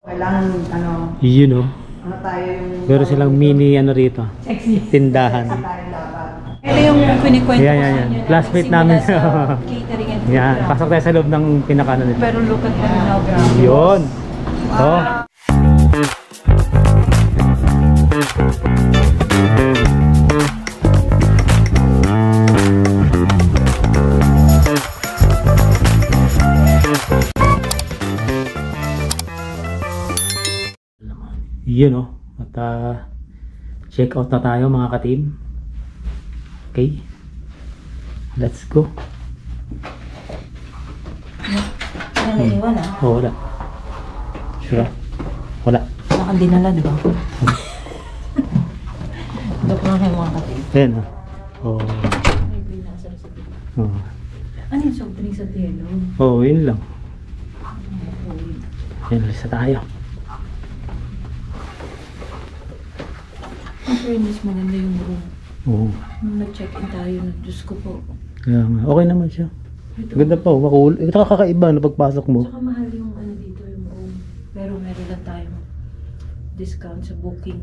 Kailangan, ano, Yun know. ano tayo yung... Pero silang mini ano rito. Tindahan. Ito yung kinikwento ko sa Yan. inyo. Classmate namin. Catering and food Yan. lang. Pasok tayo sa loob ng pinakano nito. Pero look at them now, grabe. Yun. Oh. Yun oh. At check out na tayo mga ka-team. Okay. Let's go. Wala naiwan ah. Oh, wala. Sure. Wala. Wala kang dinala, di ba? Dok lang kayo mga kapatid. Ayan oh. Oh. Oh. Ano yung soft drinks at yellow? Oh, yun lang. Ayan, lisa tayo. Ang fairness, maganda yung room. Oo. Nung nag-check-in tayo, Diyos ko po. Kaya nga, okay naman siya. Ito, Ganda pa, makul. Ito kakaiba na pagpasok mo. Tsaka mahal yung ano dito, yung room. Pero meron lang tayong discount sa booking.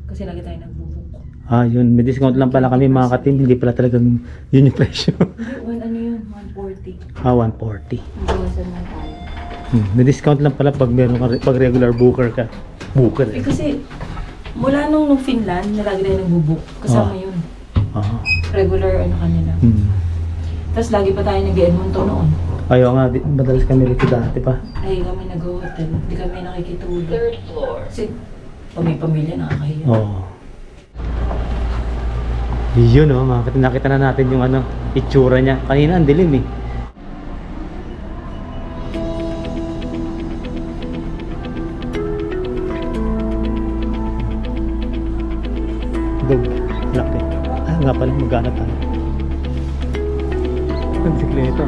Kasi lagi tayo nagbubook. Ah, yun. May discount lang pala kami mga ka-team. Hindi pala talagang yun yung presyo. Hindi, ano yun? 140. Ah, 140. Bawasan lang tayo. May discount lang pala pag meron ka, pag regular booker ka. Booker Eh kasi, mula nung Finland, na lagi tayo nagbubook. Kasama yun. Ah. Regular ano kanila. Tapos lagi pa tayo nag-Edmonton noon. Ayaw nga, madalas kami rito dati pa. Ay, kami nag-hotel. Hindi kami nakikitulog. Third floor. Kasi, pag may pamilya, nakakahiya. Oo. Yun oh, mga ka-team. Nakita na natin yung ano, itsura niya. Kanina ang dilim eh. Dog, laki. Ah, nga pala, magana tayo. Ang sikleto.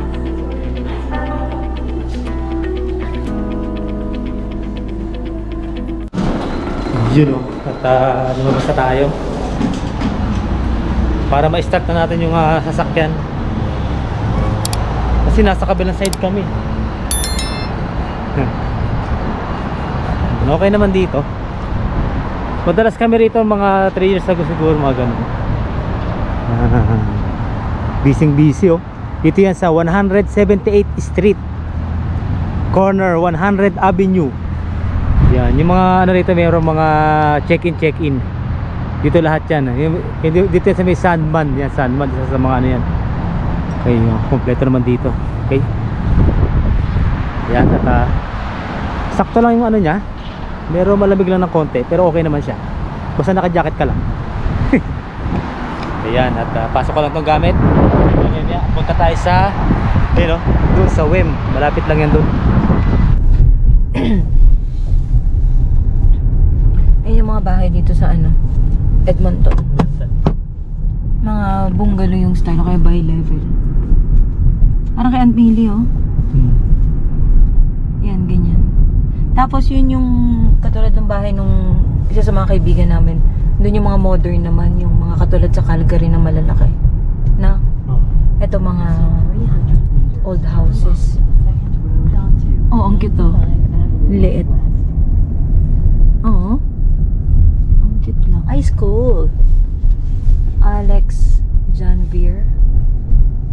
Yun o. At lumabas na tayo. Para ma-start na natin yung sasakyan. Kasi nasa kabilang side kami. Okay naman dito. Madalas kami rito mga 3 years ago siguro, mga ganun. Busy oh. Ito yan sa 178th Street, corner 100 Avenue. Yan, yung mga ano rito, mayroong mga check-in. Dito lahat yan. Dito yan sa may Sandman. Yan, Sandman, isa sa mga ano yan. Okay, kompleto naman dito. Okay. Yan, at sakto lang yung ano niya. Meron malamig lang ng konti, pero okay naman siya. Basta naka-jacket ka lang. Ayan, at pasok ko lang itong gamit. Ayan, punta tayo sa doon sa WEM. Malapit lang yan doon. Ayun yung mga bahay dito sa ano, Edmonton. Mga bungalow yung style, kaya by level. Parang kay Aunt Millie oh. Yan, ganyan. Tapos yun yung katulad ng bahay nung isa sa mga kaibigan namin. Doon yung mga modern naman, yung mga katulad sa Calgary na malalaki. Na? Ito mga old houses. Oh, ang cute oh. Liit. Oo. Ang cute lang. Ay, school. Alex Janvier.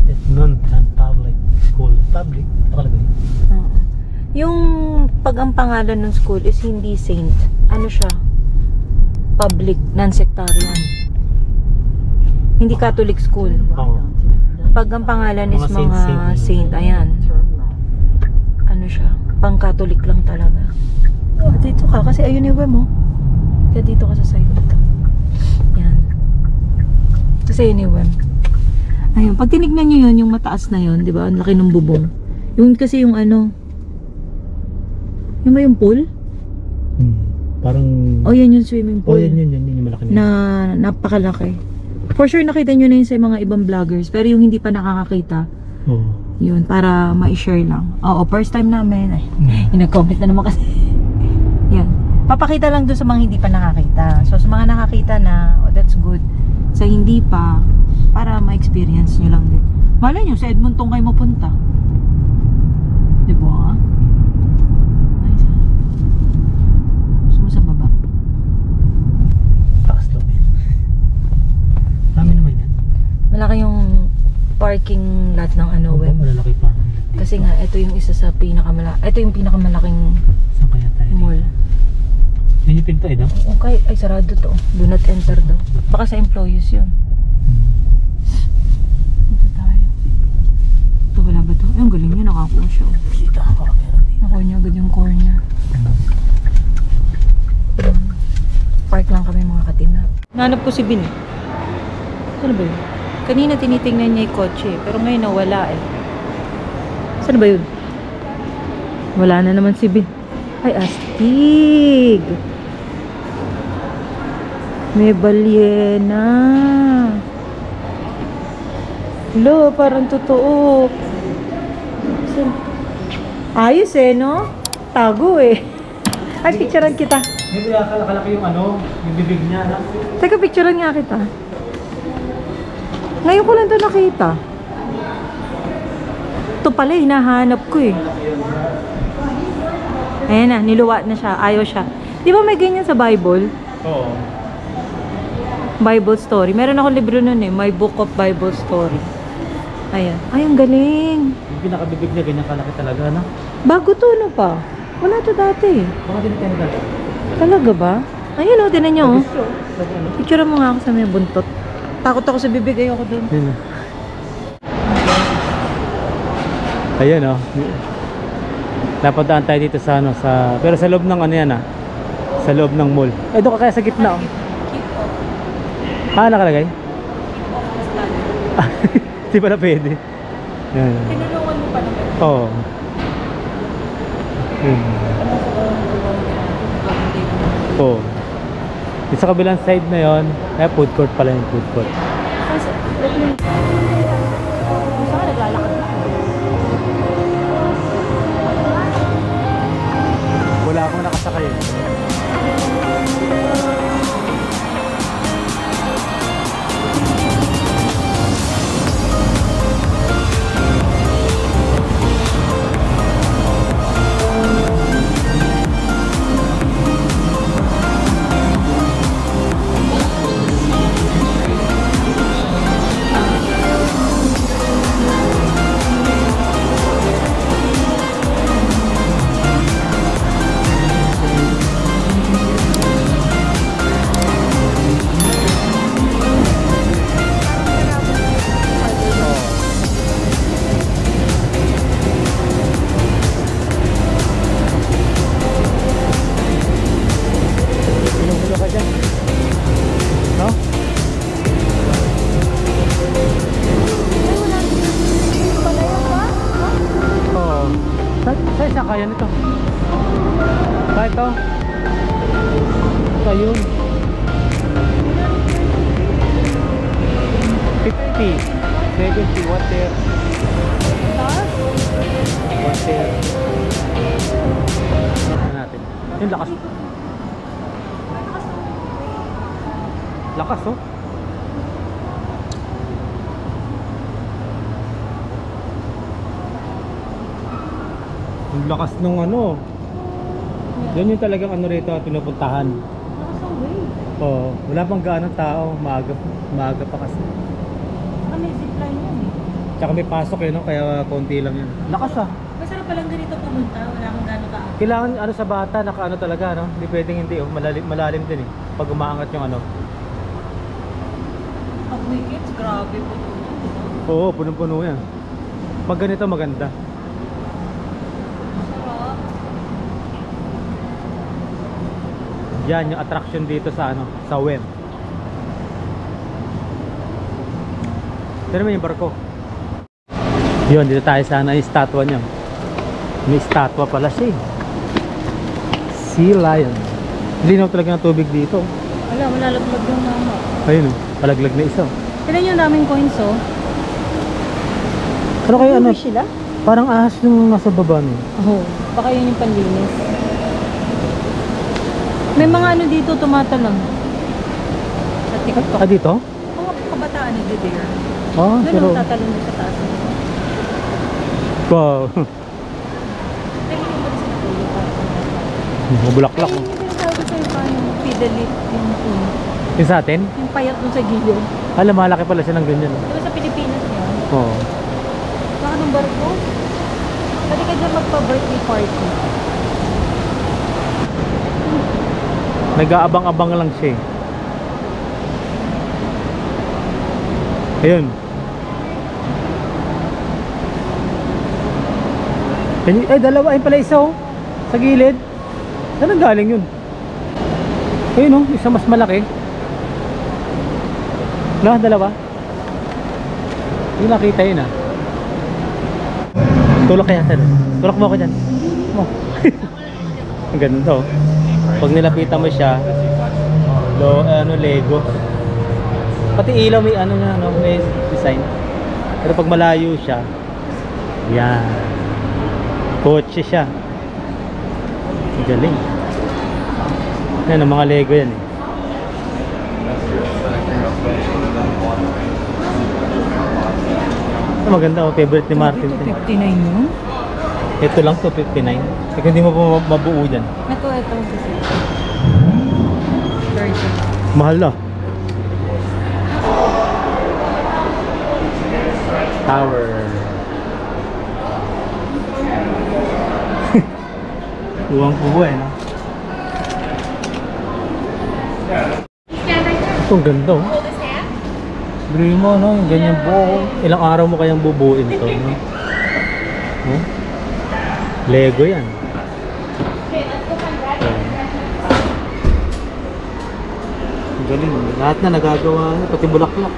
Edmonton Public School. Public? Nakalagay. Yung pag ang pangalan ng school is hindi Saint. Ano siya? Public, non-sectarian. Hindi Catholic school. Pag ang pangalan is mga Saint, ayan. Ano siya? Pang-Catholic lang talaga. Oh, dito ka. Kasi ayun yung WEM, oh. Kaya dito ka sa side dito. Yan. Kasi ayun yung WEM. Ayun. Pag tinignan nyo yun, yung mataas na yun, di ba? Ang laki ng bubong. Yun kasi yung ano, yung may yung pool? Parang... Oh, yan yung swimming pool. Oh, yan yung malaki na napakalaki. For sure nakita nyo na yun sa mga ibang vloggers. Pero yung hindi pa nakakakita, yun, para ma-share lang. Oo, first time namin. Ay, yung nag-comment na naman kasi. Yan. Papakita lang doon sa mga hindi pa nakakita. So, sa mga nakakita na, oh, that's good. Sa hindi pa, para ma-experience nyo lang din. Malay nyo, sa Edmonton kayo mapunta. Diba? Nice. parking lot ng ano, Wem. Malalaki parking lot dito. Kasi nga, ito yung isa sa ito yung pinakamalaking Saan kaya tayo? mall. Yan yung pinto eh, no? Okay, ay sarado to. Do not enter daw. Baka sa employees yun. Dito tayo. Ito wala ba to? Ay, ang galing niya, nakakuha siya. Dito ako kamera dito. Nakuha niya agad yung corner. Park lang kami mga katina. Nanap ko si Bin. Saan ba yun? Kanina tinitingnan niya yung kotse, pero ngayon nawala eh. Saan ba yun? Wala na naman si Bin. Ay, astig! May balyena. Lo, parang totoo. Ayos eh, no? Tago eh. Ay, picturean kita. Hindi kaya kalaki yung ano, yung bibig niya, no? Teka, picturean nga kita. Ngayon ko lang ito nakita. Ito pala, hinahanap ko eh. Ayan na, niluwa na siya. Ayaw siya. Di ba may ganyan sa Bible? Oo. Bible story. Meron akong libro nun eh. My Book of Bible Story. Ayan. Ay, ang galing. Yung pinakabibig niya, ganyan kalaki talaga, no? Bago to, ano pa? Wala to dati. Baka din tenda. Talaga ba? Ayun o, tinan nyo. Oh. Gusto. Sabi ano? Picture mo nga ako sa may buntot. Takot ako sa bibig. Ayoko dun. Yun o. Ayan o. Napadaan tayo dito sa ano, pero sa loob ng ano yan ah. Sa loob ng mall. Eh, doon ka kaya sa gitna oh. Keep off. Ah, nakalagay? Keep off the stand. Hindi pala pwede. Yan. Tinulungan mo pa naman. Oo. Yun. Oo. Yung sa kabilang side na yon, eh food court pala yung food court. Saan naglalakad na? Wala akong nakasakay. Gulo ka dyan. No? Oo. Sa isa kaya nito. Kaya ito. Ito yun. 50, 70, what there? What there? Ano natin? Yung lakas. Lakas oh. Yung lakas ng ano. Yan yung talagang ano rito pinupuntahan. Oo, wala pang gaano tao, maaga pa kasi. May zipline yan eh. Tsaka may pasok eh no, kaya konti lang yan. Lakas ah. Masarap palang ganito pumunta. Wala akong gano'n ka. Kailangan ano sa bata, naka ano talaga no. Hindi pwedeng hindi oh, malalim din eh. Pag umaangat yung ano. Pag weekends, grabe po. Oo, punong-puno yan. Pag ganito maganda. Yan yung attraction dito sa ano, sa Wem. Pero may yung barko. Yun, dito tayo sa ano, yung statwa niya. May statwa pala siya. Sea lion. Linaw talaga ng tubig dito. Wala, malalaglag yung mama. Ayun oh, palaglag na isa. Tignan nyo daming coins oh. Pero kayo ano, sila? parang ahas yung nasa baba no. Oo. Baka yun yung panlinis. May mga ano dito tumatalon. Sa TikTok. Ah, dito? Mga kabataan nagde-dare. Ah, Doon pero... ang tatalon doon sa taas. Wow. Pwede yung balik sa natulog. Mabulaklak Ay, oh. yung tinatawag ko sa'yo pa yung fidelit yung phone. Yung sa atin? Yung payat doon sa gilyo. Alam, malaki pala siya ng ganyan. Diba sa Pilipinas yun? Oo. Baka ng barko? Pwede ka dyan magpa-birthday party. Nag-aabang-abang lang siya eh. Ayun. Ay, dalawa. Ayun pala isa oh. Sa gilid. Saan ang galing yun? Ayun oh, isa mas malaki. Dalawa. Hindi nakita yun ah. Tulak kaya sir. Tulak mo ako dyan. Ganun to. Pag nilapitan mo siya, Lego. Pati ilaw may ano niya, no? May design. Pero pag malayo siya, yan. Kotse siya. Galing. Yan ang mga Lego yan eh. Maganda oh, favorite ni Martin. 259 yun? Ito lang 259. Kasi hindi mo pa mabuo dyan. Ito. 30. Mahal na. Tower. Uwang kubo eh, no? Ito ang ganda oh. Dream mo, no? Yung ganyan buo. Ilang araw mo kayang bubuin to, no? Oh? Lego yan. Ang galing. Lahat na nagagawa. Pati bulaklak.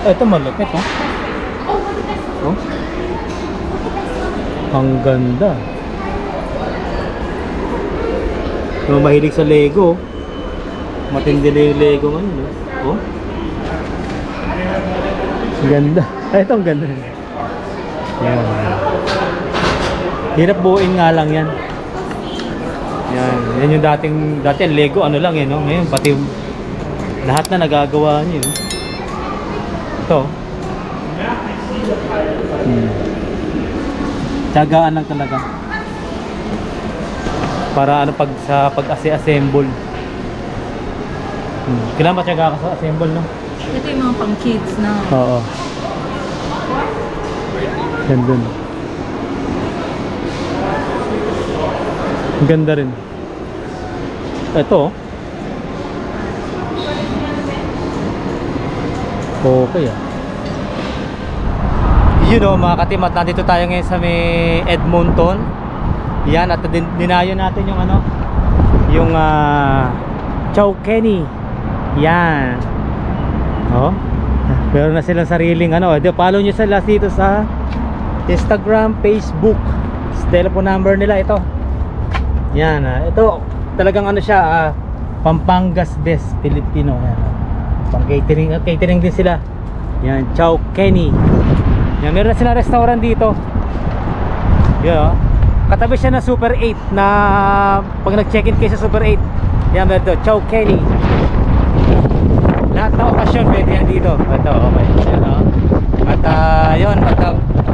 Ito malapit, oh. Oh? Ang ganda. Yung mahilig sa Lego. Matindi na yung Lego ngayon, no? Oh? Ganda. Ay, ito ang ganda. Yan. Hirap buuin nga lang yan. Yan. Yan yung dati ang Lego ano lang eh, no? Ngayon pati lahat na nagagawa niyo. Ito. Tiyagaan lang talaga. Para ano sa pag-assemble. Kailangan matyaga ka sa assemble, no? Ito yung mga pang kids na. Oo. Yan dun. Ang ganda rin. Ito. Okay ah. Yun o mga katimat, nandito tayo ngayon sa may Edmonton. Yan, at dinayo natin yung ano, yung Chowkeny. Yan. Oh. Meron na silang sariling ano. Follow nyo sila dito sa Instagram, Facebook. Telephone number nila ito. Yan. Ito talagang ano siya, Pampangas Best Filipino. Yan. Pang catering, catering din sila. Yan, Chowkeny. Yan, meron na silang restaurant dito. Yan. Katabi siya na Super 8 na pag nag-check-in kayo sa Super 8. Yan, ito, Chowkeny. Lahat na okasyon pwede yan dito. Ito, okay. Yan, at yun, at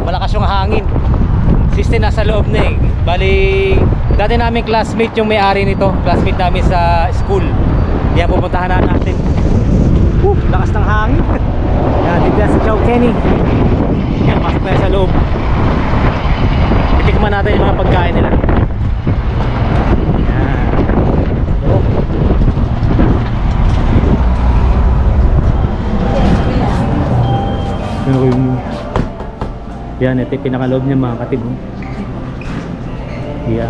malakas yung hangin. System nasa loob na eh. Bali, dati namin classmate yung may-ari nito. Classmate namin sa school. Yan, pupuntahan na natin. Lakas ng hangin. Yan, dito yan sa Chowkeny. Yan, pasok na sa loob. Itikman natin yung mga pagkain nila. Yan, ito yung pinakaloob niya mga katib. Yan,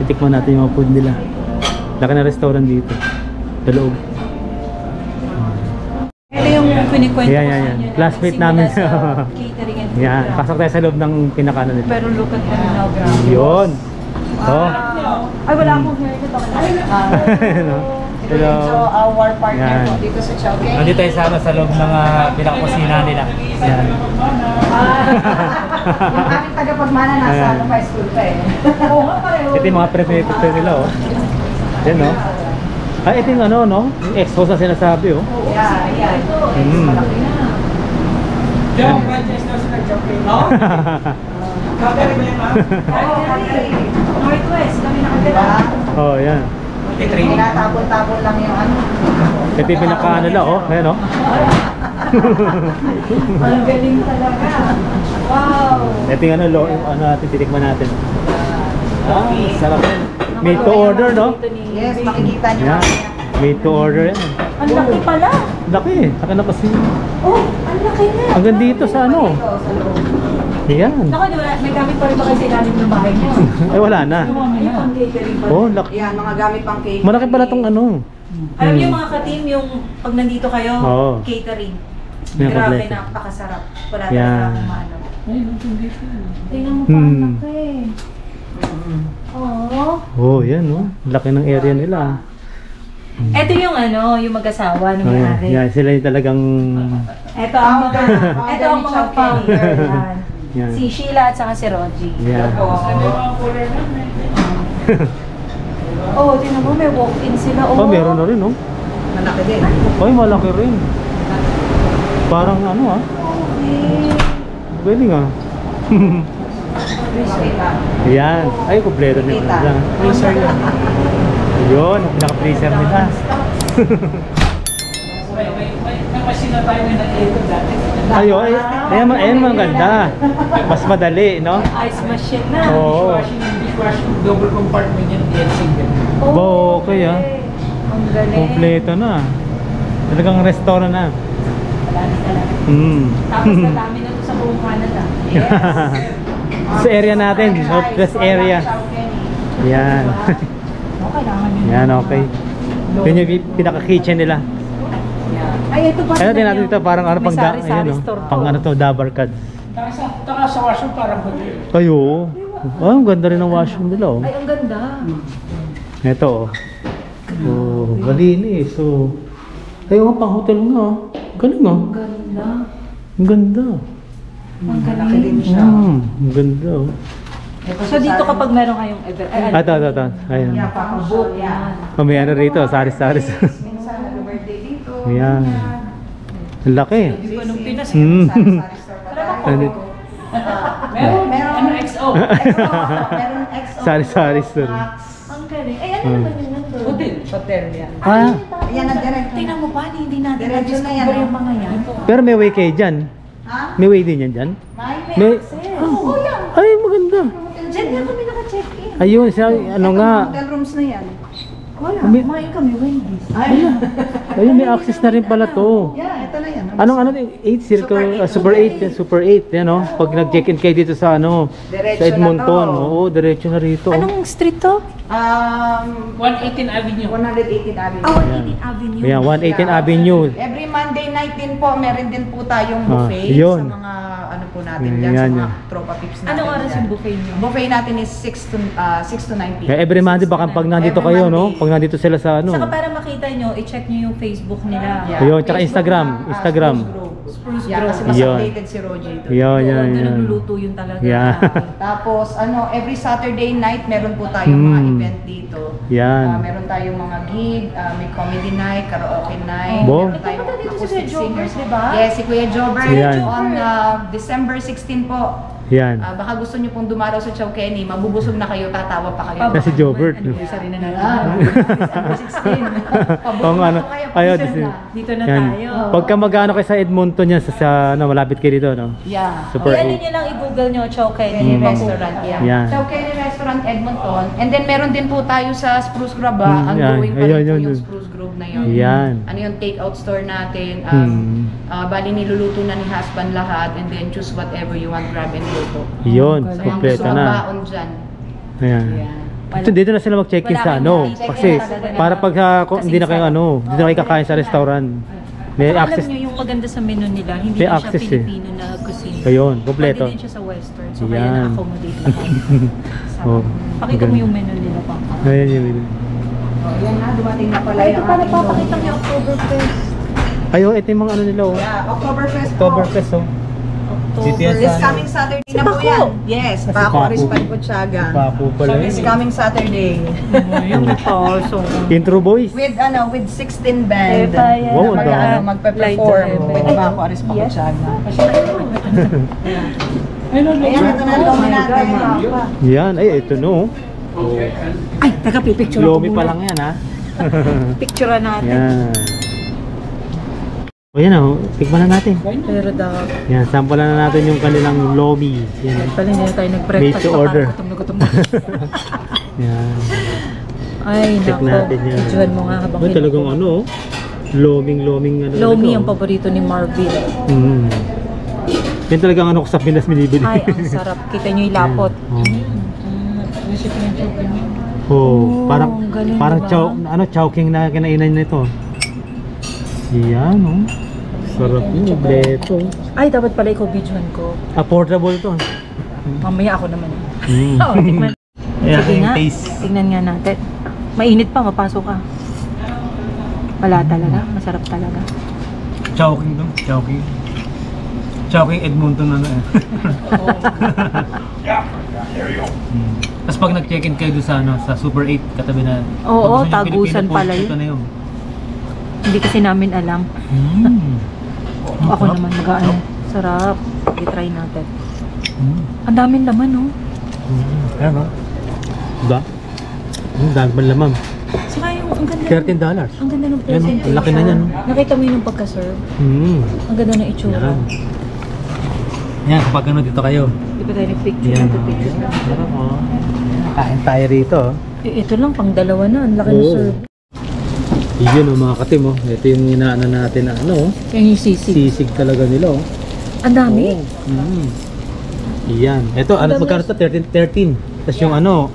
titikman natin yung mga food nila. Laki na restaurant dito sa loob. Ito yung kinikwento ko sa yan. Classmate namin sa catering and food. yan, pasok tayo sa loob ng pinakano nila. Pero look at them now, grabe. Yun. Oh. Ay, wala akong hair dito. Hello. So, our partner Yan. po dito sa Chowkeny. Nandito tayo sa loob ng pinakakusina nila. Yan. Yung aming tagapagmana nasa Ayan. high school pa eh. Oo nga pareho. Ito yung mga prepared nila, oh. Yan, no? Ay, ito yung ano, no? Yung exhaust na sinasabi, oh. Yeah, yeah. Malaki na. Yan. Northwest, kami nakatira. Oh, yan. Tinatapon-tapon lang yung ano. Ito yung pinaka-ano nila, oh. Ayan, oh. Ang galing talaga. Wow. Ito yung ano natin, titikman natin. Ah, sarap yan. Made to order, no? Yes, makikita niyo. Yan. Made to order yan. Ang laki pala. Laki eh. Saka na kasi. Oh, ang laki na. Hanggang dito sa ano. Yan. Naku, di ba, may gamit pa rin ba kasi ilalim ng bahay niyo? Ay, wala na. Ay, pang catering pa. Oh, laki. Yan, mga gamit pang cake. Malaki pala tong ano. Alam niyo mga ka-team, yung pag nandito kayo, Oo. catering. Yan, Grabe, kompleto. napakasarap. Wala Yan. talaga akong maano. Tingnan mo pa, Hmm. ang laki. Oo. Oh, yan, no? Laki ng area nila. Ito yung ano, yung mag-asawa ng Oh, yan. may-ari. Yan, sila yung talagang... Ito ang mga, ito ang mga founder. Yan. Yan. Si Sheila at saka si Rogie. Yan. Oh, tingnan mo, may walk-in sila. Oh, meron na rin, no? Malaki din. Ay, malaki rin. Parang ano, ah. Okay. Galing, ah. Yan. Ay, kumpleto na Kita. yun. Freezer yan. Yun, ang pinaka-freezer nila. May machine na tayo na ito dati. Ayun, ayan naman ganda. Mas madali, no? Ice machine na. Oo. Dishwashing and dishwashing, double compartment yan, yan single. Ba, okay, ah. Ang galing. Kompleto na. Talagang restaurant na. Wala na talaga. Tapos nadami na to sa buong Canada. Sa area natin, Northwest area. Yan. Oh, kailangan yun. Yan, okay. Yun yung pinaka-kitchen nila. Ay, ito pa. Kaya natin dito parang ano pang da, Sari-sari ayun, no? store to. Pang ano to, dabar cards. Taka sa washroom parang hotel. Ayo. Oh, ang ganda rin ng washroom nila, oh. Ay, ang ganda. Ito, oh. Oh, malinis, so. Ayun, pang hotel nga, oh. Galing, oh. Ang ganda. Ang ganda. Ang Malaki din galing. siya. Ang ganda, oh. So, dito kapag meron kayong event, ay, Ito. Ayan. Yan, pakabot. Yan. Oh, may ano rito, saris-saris. Minsan, nag-birthday dito. Ayan. Ang laki. Hindi ko nung Pinas. Hmm. Sari-sari store pa tayo. Ano? Meron, ano XO? Meron XO. Sari-sari store. Max. Ang galing. Ay, ano naman yun nandun? Hotel. Hotel yan. Ah, Yan ang direct. Tingnan mo pa, hindi natin Diretso na yan, na-discover oh. yung mga yan. pero may way kayo dyan. Ha? May way din yan dyan. May May... Oo, yan. Ay, maganda. Diyan nga kami naka-check-in. Ayun, siya, ano Ito, nga. Hotel rooms na yan. Wala, May- kumain kami, Wendy's. Ay, Ayun, may access na rin pala to. yeah, ito na yan. Anong ano, 8 circle, Super 8. Super 8, yan o. Pag nag-check-in kayo dito sa ano, Diretso sa Edmonton. na to. Oo, diretso na rito. Anong street to? 118 Avenue. 118 Avenue. Oh, 18 Avenue. Ayan, 118 Avenue. Every Monday night din po, meron din po tayong Ah, buffet yun. sa mga ano po natin Yan, dyan, sa yan, mga yan. tropa pips natin. Anong oras dyan. yung buffet niyo? Buffet natin is 6 to 9 p.m. Kaya every Monday, baka pag nandito Every kayo, no? Monday. Pag nandito sila sa ano. Saka para makita nyo, i-check nyo yung Facebook nila. Yeah. Ayun, tsaka Facebook Instagram, na, Instagram. Spruce Grove. Spruce Yeah, Grove. kasi mas Yun. updated si Roger doon. Yan, Oo, yan, doon yan. nagluluto yun talaga. Yeah. Tapos every Saturday night meron po tayong mga event dito. Yan. Meron tayong mga gig, may comedy night, karaoke night. Bo. Meron tayong Nagpunta dito si acoustic Kuya Jobert, singers. di ba? Yes, si Kuya Jobert. Yan. On December 16 po. Yan. Baka gusto niyo pong dumaraw sa Chow Kenny, mabubusog na kayo, tatawa pa kayo. Kasi Jobert. Anniversary na natin. December 16. Kung ano, ayaw, Dito na yan. tayo. Pagka mag-ano kayo sa Edmonton yan, sa ano, malapit kayo dito, no? Yeah. Super I-ano 8. nyo lang, i-google nyo, Chow Kenny Kenny. Restaurant, yeah. Yan. Chow Kenny Restaurant, Edmonton. And then meron din po tayo sa Spruce Grove, ang yan. going pa rin Ayun, po yun, yung yun. Spruce Grove na yun. Yan. Ano yung take-out store natin. Bali niluluto na ni husband lahat and then choose whatever you want, grab and go po. Yun, So yung kompleto gusto na. magbaon dyan. Ayan. Ito, dito na sila mag-check-in Wala sa kang ano. check-in Kasi talaga na. para pag kung hindi na kayo ano, dito na kayo kakain sa restaurant. May Alam access. nyo yung maganda sa menu nila, hindi May na siya access eh. Filipino na cuisine. Ayun, kompleto. Pwede din siya sa western, so kaya Yan. na-accommodate lahat. Oh, Pakita mo yung menu nila pa. Ayan yun. Yan na, dumating na pala Ay, ito yung pala ating papakita logo. mo yung Oktoberfest. Ayun, ito yung mga ano nila, oh. Yeah, Oktoberfest po. Oktoberfest, oh. Dito yan This sa coming Saturday na po Paco. yan. Yes, Si Paco Paco. Arispan Puchaga. Paco pala This yun. coming Saturday. Yung also. Intro boys. With 16 band. Wow, ang dami. Magpe-perform Light with to Paco Arispan Yes. Puchaga. Ayun, Ayan, ito na ang lomi natin. Yan, ay, ito no. Ay, taga pipicture Lomi pa lang yan, ha. Picture natin. Yan. O yan o, tikman na natin. Pero daw, Yan, sample na natin yung kanilang lomi. Yan. pala hindi na tayo Made nag-breakfast to pa, order. parang gutom na gutom na. Yan. Ay, Check nako. natin yan. Videoan mo nga habang Ay, talagang ano, loming ano. Lomi ito, ang paborito ni Marvin. Yan talagang ano ko sa Pinas binibili. Ay, ang sarap. Kita nyo yung lapot. Recipe ng chocolate niya. Oh, parang ang galing, parang diba? chowking na kinainan nito. Yan, oh. Sarap yun, bleto. Ay, dapat pala ikaw videoan ko. Affordable to. Mamaya ako naman. Mm. Oo, tikman. Ayan, Sige yung nga, taste. tignan nga natin. Mainit pa, mapasok ka. Wala talaga, masarap talaga. Chowking to, chowking. Chowking Edmonton na eh. Tapos pag nag-check-in kayo doon sa, sa Super 8, katabi na. Oo, pag gusto nyo Tagusan Filipino pala food, yun. ito na yun. Hindi kasi namin alam. Ako naman mag-ano. Sarap. I-try natin. Ang daming laman, no? Ayan, no? Diba? Dami man lamang. Saka yung, ang ganda. $13. Ang ganda ng Ayan, presentation. ang laki na yan, no? Nakita mo yung pagka-serve. Ang ganda ng itsura. Yan. Yan, kapag ano dito kayo. Di ba tayo nag-picture? Yan. Nag-picture na. Sarap, oh. Kain tayo rito, oh. Ito lang, pang dalawa na. Ang laki ng Oo. serve. Iyon, oh, mga katim, oh. Ito yung inaano natin na ano, oh. Yan yung sisig. Sisig talaga nila, oh. Ang dami. Yan. Ito, ano, magkano to? 13. Tapos yung ano,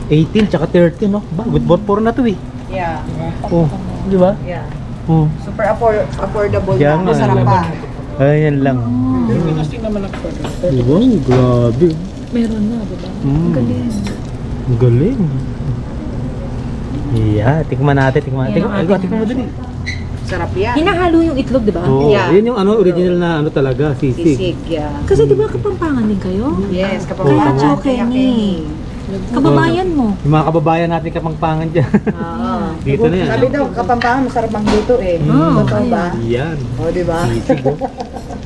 18 tsaka 13, no? Ba, with both four na to, eh. Yeah. Oh, di ba? Yeah. Oh. Super affordable Yan na. nga, Masarap yan. pa. Ayan lang. Pero pinasting naman ang photo. Diba? Grabe. Meron na, di ba? Mm. Ang galing. Ang galing. Yeah, tikman natin. Yan ang Ay, ating tikman mo dali. Sarap yan. Hinahalo yung itlog, di ba? Oh, Yeah. yun yung ano, original na ano talaga, sisig. Sisig, yeah. Kasi di ba kapampangan din kayo? Yes, Oo. kapag Kaya Chowking eh. Kababayan mo. Yung mga kababayan natin kapangpangan dyan. Oo. Dito na yan. Sabi daw, Kapampangan masarap magluto eh. Oo, Totoo ba? Yan. O, di ba? Sisig, oh.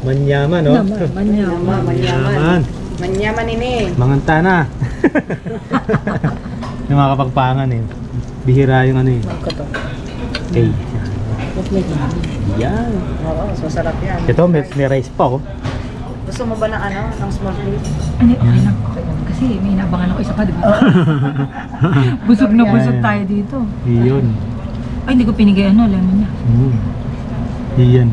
Manyaman, no? Manyaman. Manyaman. Manyaman ini. Mangantana. Yung mga kapagpangan eh. Bihira yung ano eh. Okay. Yan. Oo, so sarap yan. Ito, may rice pa oh. Gusto mo ba ng ano, ng small plate? Ano, okay lang. Okay lang. Kasi may inabangan ako isa pa, di ba? Busog na busog tayo dito. Iyon. Ay, hindi ko pinigay ano, lemon niya. Iyan.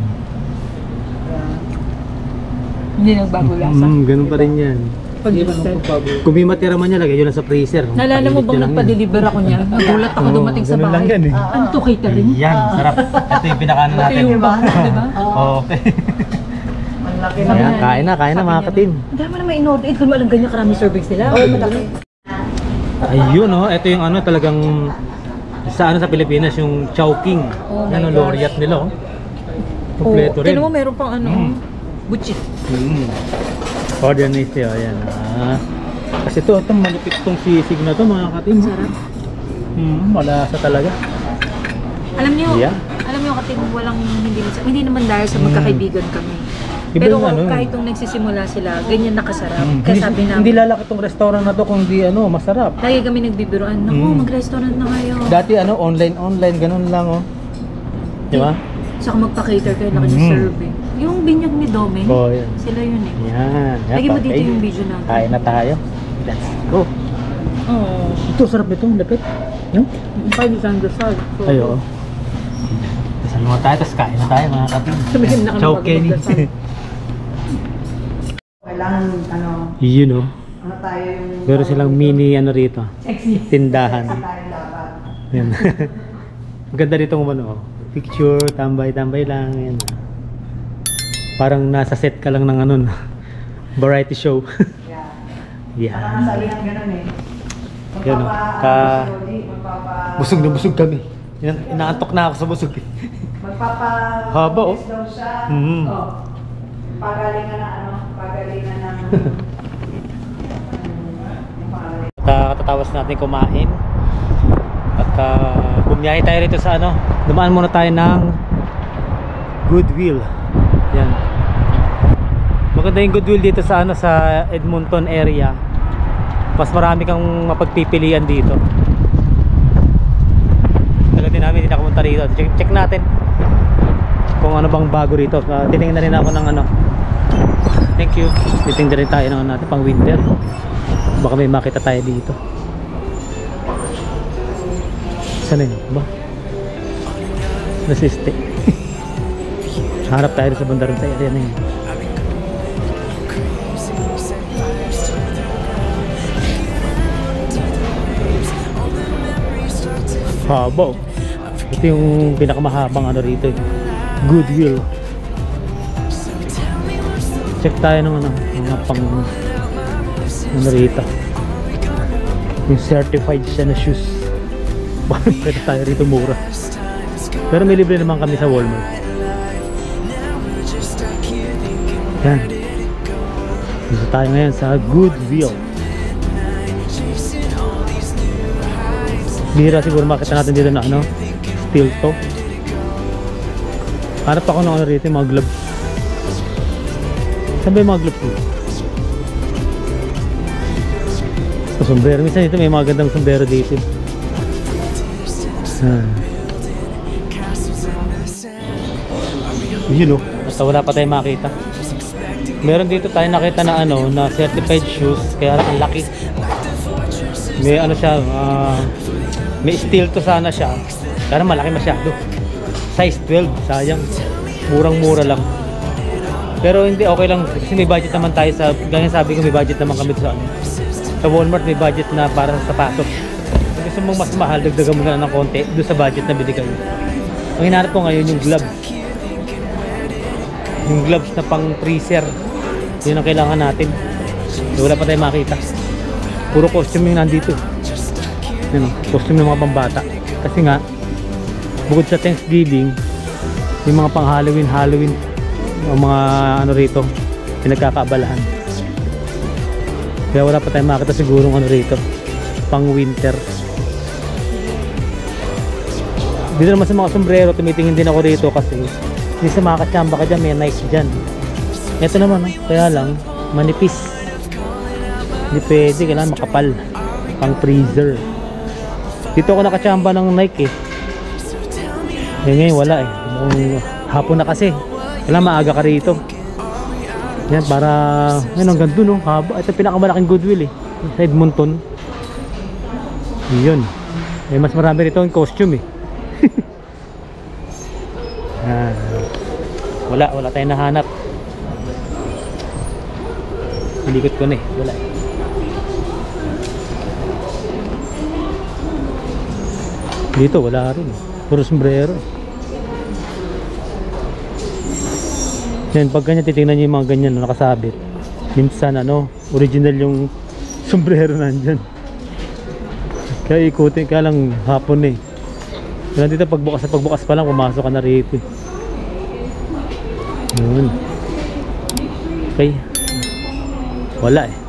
Hindi nagbago lasa. Ganun pa rin yan. Kung may matira man niya, lagay yun lang sa freezer. Naalala mo Painit bang niya lang yan. nagpa-deliver ako niya? Nagulat ako Oo, dumating sa ganun lang bahay. yan eh. Ano to, catering? Yan, sarap. Ito yung pinakaano Ito natin. yung bahay, di ba? Okay. Ang laki na Ayan, yan. kain na mga katim. Ang dami naman in-order. Hindi ko alam ganyan karami servings nila. Oo, malaki. Ayun oh, ito yung ano talagang sa ano sa Pilipinas yung Chowking. Oh my Yan ang gosh. laureate nila oh. Kompleto rin. Tinan mo, meron pang ano, butchit. Order na ito, ayan. Kasi ito malupit tong sisig na to mga katim. Sarap. Malasa talaga. Alam niyo, Yeah. alam niyo kasi walang hindi naman dahil sa magkakaibigan kami. Iba Pero yung ano, kahit nung nagsisimula sila, ganyan nakasarap. Hindi, Kaya sabi hindi namin, lalaki tong restaurant na to kung di ano, masarap. lagi kami nagbibiruan, naku, mag-restaurant na kayo. Dati ano, online, ganun lang oh. Di ba? Saka magpa-cater kayo, nakaserve eh. Yung binyag ni Dome, Oh, yan. sila yun eh. Yan. Lagi mo dito okay. yung video natin. Kain na tayo. Let's go. Oo. Ito, sarap nito. Lapit. No? Pwede kang gasal. Ay, oo. Kasal mo tayo, tapos kain na tayo mga kapin. Sabihin na kami Chow Kenny. magdasal. Kailangan, ano, Yun oh. ano tayo yung... Meron silang mini ano rito. Tindahan. tayo dapat. Yan. Maganda rito kung ano. Picture, tambay-tambay lang. Yan. Parang nasa set ka lang ng ano. Variety show. Yeah. Yan. Parang nasabihan ganun eh. Yan o. Busog na busog kami. Inaantok na ako sa busog. Haba oh. daw siya. Mm. Pagalingan na ano, pagalingan ng... Katatawas natin kumain. At bumiyahe tayo rito sa ano. Dumaan muna tayo ng Goodwill. Yan. Maganda yung Goodwill dito sa ano, sa Edmonton area. Mas marami kang mapagpipilian dito. Tagal din namin hindi nakapunta rito. Check natin kung ano bang bago rito. Titingnan na rin ako ng ano. Thank you. Titingnan rin tayo ng natin pang winter. Baka may makita tayo dito. Saan yun? Ba? Nasiste. Harap tayo sa banda rin sa area na yun. Haba. Ito yung pinakamahabang ano rito. Goodwill. Check tayo ng ano, mga pang ano rito. Yung certified siya na shoes. Pwede tayo rito mura. Pero may libre naman kami sa Walmart. Yan. Dito tayo ngayon sa Goodwill. Bihira siguro makita natin dito na ano, steel toe. Hanap ako ng ano rito, yung mga gloves. Saan ba yung mga gloves dito? Sa sombrero. Minsan dito may mga gandang sombrero dito. Yun o. Basta wala pa tayong makita. Meron dito tayo nakita na ano, na certified shoes. Kaya ang laki. May ano siya, may steel to sana siya. Pero malaki masyado. Size 12, sayang. Murang-mura lang. Pero hindi, okay lang. Kasi may budget naman tayo sa, ganyan sabi ko, may budget naman kami sa ano. Sa Walmart may budget na para sa sapatos. Kung gusto mong mas mahal, dagdagan mo na ng konti doon sa budget na binigay. Ang hinahanap ko ngayon yung gloves. Yung gloves na pang freezer. Yun ang kailangan natin. Wala pa tayong makita. Puro costume yung nandito. Yun, costume ng mga pambata. Kasi nga, bukod sa Thanksgiving, yung mga pang Halloween, yung mga ano rito, pinagkakaabalahan. Kaya wala pa tayong makita siguro ano rito, pang winter. Dito naman sa mga sombrero, tumitingin din ako rito kasi hindi sa mga kachamba ka dyan, may Nike dyan. Ito naman, kaya lang, manipis. Hindi pwede, kailangan makapal. Pang freezer. Dito ako nakachamba ng Nike eh. Ngayon wala eh. Hapon na kasi. Kailangan maaga ka rito. Yan, para, yan hanggang dun, no? Haba. Ito pinakamalaking Goodwill eh. Sa Edmonton. Yun. Eh, mas marami rito yung costume eh. Wala tayong nahanap. Pilikot ko na eh. Wala. Dito wala rin. Puro sombrero. Yan, pag ganyan titingnan nyo yung mga ganyan no, nakasabit. Minsan ano, original yung sombrero nandyan. Kaya ikutin ka lang hapon eh. Kaya dito pagbukas pa lang pumasok ka na rito eh. Yun. Okay. Wala eh.